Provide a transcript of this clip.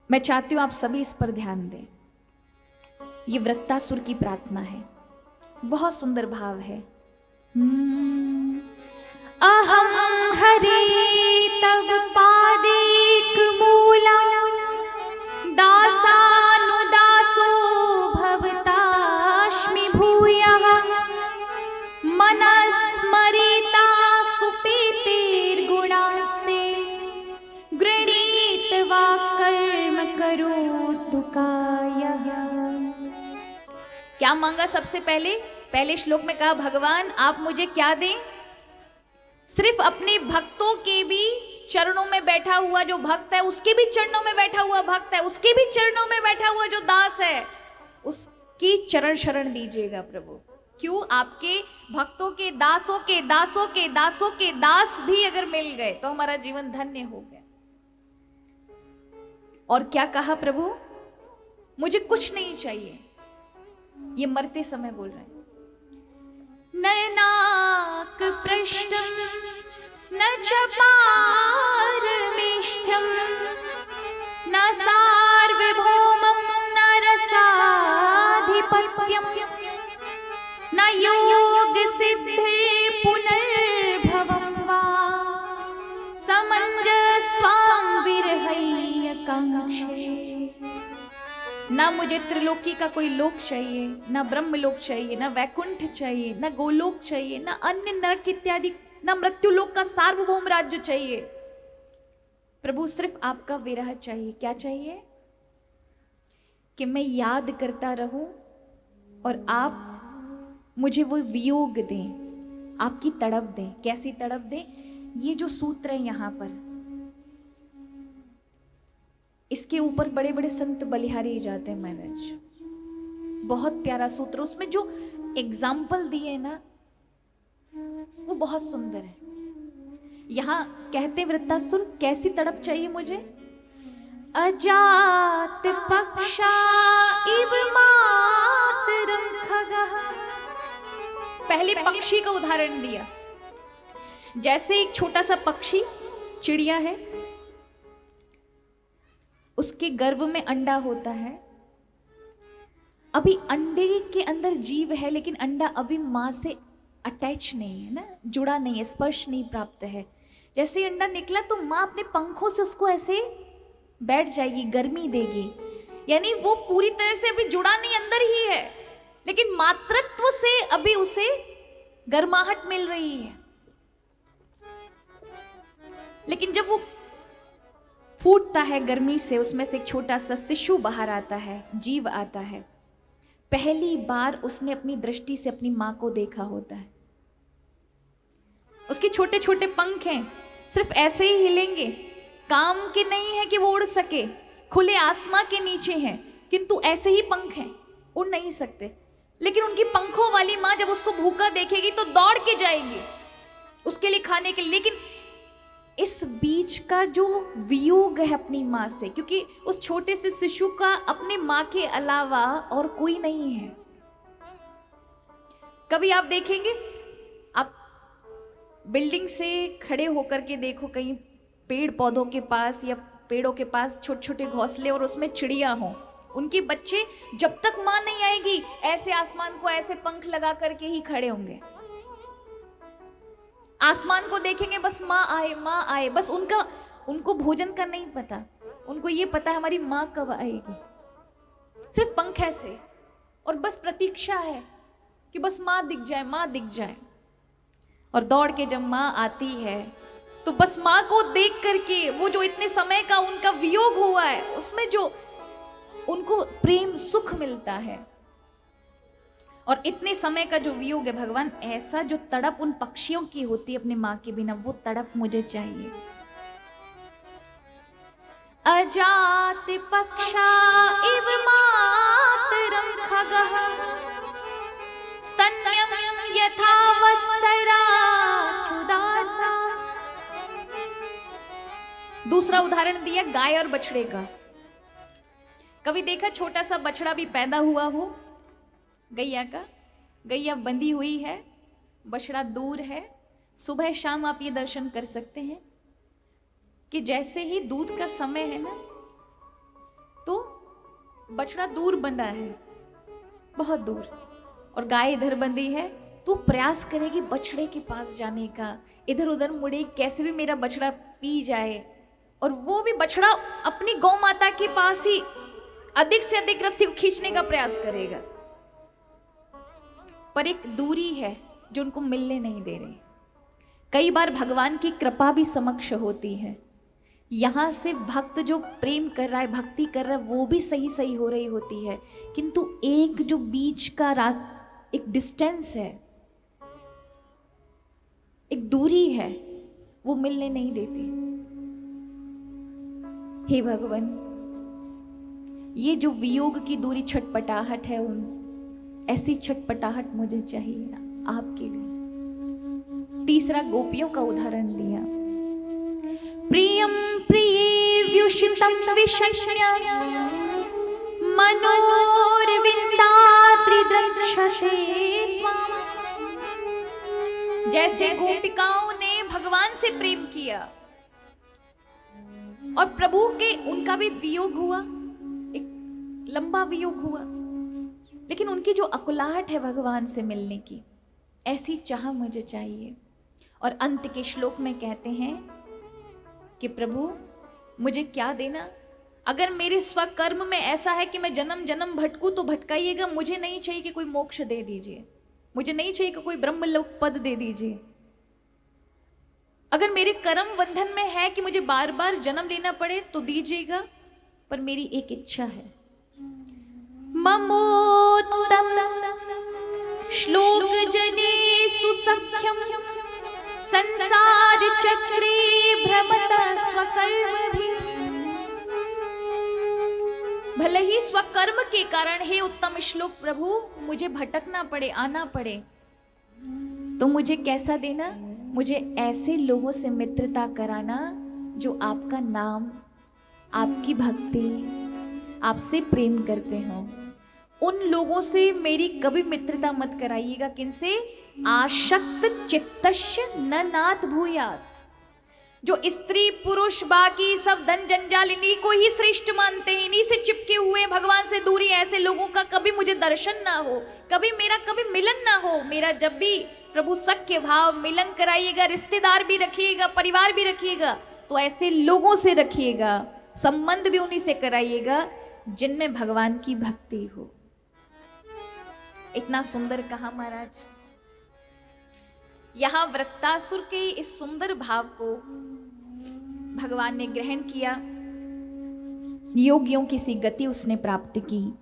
मैं चाहती हूं आप सभी इस पर ध्यान दें। ये वृत्तासुर की प्रार्थना है, बहुत सुंदर भाव है। अहम हरि तव पादिक मूला दासानुदासो भवतास्मि भूयः मनस्मरिता सुपीतिर्गुणास्ते गृणीत्वा कर्म करोतु कायः। क्या मांगा सबसे पहले श्लोक में कहा, भगवान आप मुझे क्या दें? सिर्फ अपने भक्तों के भी चरणों में बैठा हुआ जो भक्त है, उसके भी चरणों में बैठा हुआ भक्त है, उसके भी चरणों में बैठा हुआ जो दास है, उसकी चरण शरण दीजिएगा प्रभु। क्यों? आपके भक्तों के दासों के दासों के दासों के दास भी अगर मिल गए तो हमारा जीवन धन्य हो गया। और क्या कहा प्रभु? मुझे कुछ नहीं चाहिए। ये मरते समय बोल रहे हैं। नयनाक पृष्ठम न च पारमेष्ठ्यम न सार्वभौमं न रसाधिपत्यम न योग सिद्धि पुनर्भवं वा समंजस्त्वां विरहैकांक्षे। ना मुझे त्रिलोकी का कोई लोक चाहिए, ना ब्रह्मलोक चाहिए, ना वैकुंठ चाहिए, ना गोलोक चाहिए, ना अन्य नरक इत्यादि, ना मृत्युलोक का सार्वभौम राज्य चाहिए। प्रभु सिर्फ आपका विरह चाहिए। क्या चाहिए? कि मैं याद करता रहूं और आप मुझे वो वियोग दें, आपकी तड़प दें। कैसी तड़प दें? ये जो सूत्र है यहां पर, इसके ऊपर बड़े बड़े संत बलिहारी जाते हैं महाराज। बहुत प्यारा सूत्र, उसमें जो एग्जाम्पल दिए ना वो बहुत सुंदर है। यहां कहते वृत्तासुर कैसी तड़प चाहिए मुझे? अजात पक्षा इव मातरम खगः। पहले पक्षी का उदाहरण दिया। जैसे एक छोटा सा पक्षी चिड़िया है, उसके गर्भ में अंडा होता है। अभी अंडे के अंदर जीव है, लेकिन अंडा अभी मां से अटैच नहीं है ना, जुड़ा नहीं है, स्पर्श नहीं प्राप्त है। जैसे अंडा निकला तो मां अपने पंखों से उसको ऐसे बैठ जाएगी, गर्मी देगी। यानी वो पूरी तरह से अभी जुड़ा नहीं, अंदर ही है, लेकिन मातृत्व से अभी उसे गर्माहट मिल रही है। लेकिन जब वो फूटता है गर्मी से, उसमें से एक छोटा सा शिशु बाहर आता है, जीव आता है। पहली बार उसने अपनी दृष्टि से अपनी मां को देखा होता है। उसके छोटे छोटे पंख हैं, सिर्फ ऐसे ही हिलेंगे, काम के नहीं है कि वो उड़ सके, खुले आसमां के नीचे हैं, किंतु ऐसे ही पंख हैं, उड़ नहीं सकते। लेकिन उनकी पंखों वाली मां जब उसको भूखा देखेगी तो दौड़ के जाएगी उसके लिए खाने के लिए। लेकिन इस बीच का जो वियोग है अपनी मां से, क्योंकि उस छोटे से शिशु का अपनी मां के अलावा और कोई नहीं है। कभी आप देखेंगे, आप बिल्डिंग से खड़े होकर के देखो, कहीं पेड़ पौधों के पास या पेड़ों के पास छोटे छोटे घोंसले और उसमें चिड़िया हो, उनके बच्चे जब तक मां नहीं आएगी ऐसे आसमान को ऐसे पंख लगा करके ही खड़े होंगे। आसमान को देखेंगे, बस माँ आए, बस उनको भोजन का नहीं पता, उनको ये पता है हमारी माँ कब आएगी। सिर्फ पंख ऐसे, और बस प्रतीक्षा है कि बस माँ दिख जाए। और दौड़ के जब माँ आती है तो बस माँ को देख करके वो जो इतने समय का उनका वियोग हुआ है, उसमें जो उनको प्रेम सुख मिलता है। और इतने समय का जो वियोग है भगवान, ऐसा जो तड़प उन पक्षियों की होती है अपने मां के बिना, वो तड़प मुझे चाहिए। अजात पक्षा इव मातरम खगः स्तन्यम यथा वस्तरा चुदाता। दूसरा उदाहरण दिया गाय और बछड़े का। कभी देखा छोटा सा बछड़ा भी पैदा हुआ हो गैया का, गैया बंधी हुई है, बछड़ा दूर है। सुबह शाम आप ये दर्शन कर सकते हैं कि जैसे ही दूध का समय है ना, बछड़ा दूर बंधा है, बहुत दूर, और गाय इधर बंधी है। तू प्रयास करेगी बछड़े के पास जाने का, इधर उधर मुड़े, कैसे भी मेरा बछड़ा पी जाए, और वो भी बछड़ा अपनी गौ माता के पास ही अधिक से अधिक रस्सी को खींचने का प्रयास करेगा। पर एक दूरी है जो उनको मिलने नहीं दे रही। कई बार भगवान की कृपा भी समक्ष होती है, यहां से भक्त जो प्रेम कर रहा है, भक्ति कर रहा है, वो भी सही सही हो रही होती है, किंतु एक जो बीच का एक डिस्टेंस है, एक दूरी है, वो मिलने नहीं देती। हे भगवान, ये जो वियोग की दूरी, छटपटाहट है, उन ऐसी छटपटाहट मुझे चाहिए आपके लिए। तीसरा गोपियों का उदाहरण दिया। प्रियम प्रिये व्युषितम विषण्य मनोरविंदात्रिद्रक्षसे त्वाम्। जैसे गोपिकाओं ने भगवान से प्रेम किया और प्रभु के, उनका भी वियोग हुआ, एक लंबा वियोग हुआ, लेकिन उनकी जो अकुलाहट है भगवान से मिलने की, ऐसी चाह मुझे चाहिए। और अंत के श्लोक में कहते हैं कि प्रभु मुझे क्या देना, अगर मेरे स्वकर्म में ऐसा है कि मैं जन्म जन्म भटकूं तो भटकाइएगा, मुझे नहीं चाहिए कि कोई मोक्ष दे दीजिए, मुझे नहीं चाहिए कि कोई ब्रह्मलोक पद दे दीजिए। अगर मेरे कर्म बंधन में है कि मुझे बार बार जन्म लेना पड़े तो दीजिएगा, पर मेरी एक इच्छा है। ममोत्तम श्लोक जने सुसख्यम संसार चक्रे भ्रमत स्वकर्म भी। भले ही स्वकर्म के कारण हे उत्तम श्लोक प्रभु मुझे भटकना पड़े, आना पड़े, तो मुझे कैसा देना, मुझे ऐसे लोगों से मित्रता कराना जो आपका नाम, आपकी भक्ति, आपसे प्रेम करते हो। उन लोगों से मेरी कभी मित्रता मत कराइएगा। किनसे? आशक्त चित्तस्य न नाथ भूयात्। जो स्त्री पुरुष बाकी सब धन जंजाल इन्हीं को ही श्रेष्ठ मानते हैं, इन्हीं से चिपके हुए भगवान से दूरी, ऐसे लोगों का कभी मुझे दर्शन ना हो, कभी मेरा कभी मिलन ना हो। मेरा जब भी प्रभु सख्य भाव मिलन कराइएगा, रिश्तेदार भी रखिएगा, परिवार भी रखिएगा, तो ऐसे लोगों से रखिएगा, संबंध भी उन्हीं से कराइएगा जिनमें भगवान की भक्ति हो। इतना सुंदर कहा महाराज। यहां वृत्तासुर के इस सुंदर भाव को भगवान ने ग्रहण किया, योगियों की सी गति उसने प्राप्त की।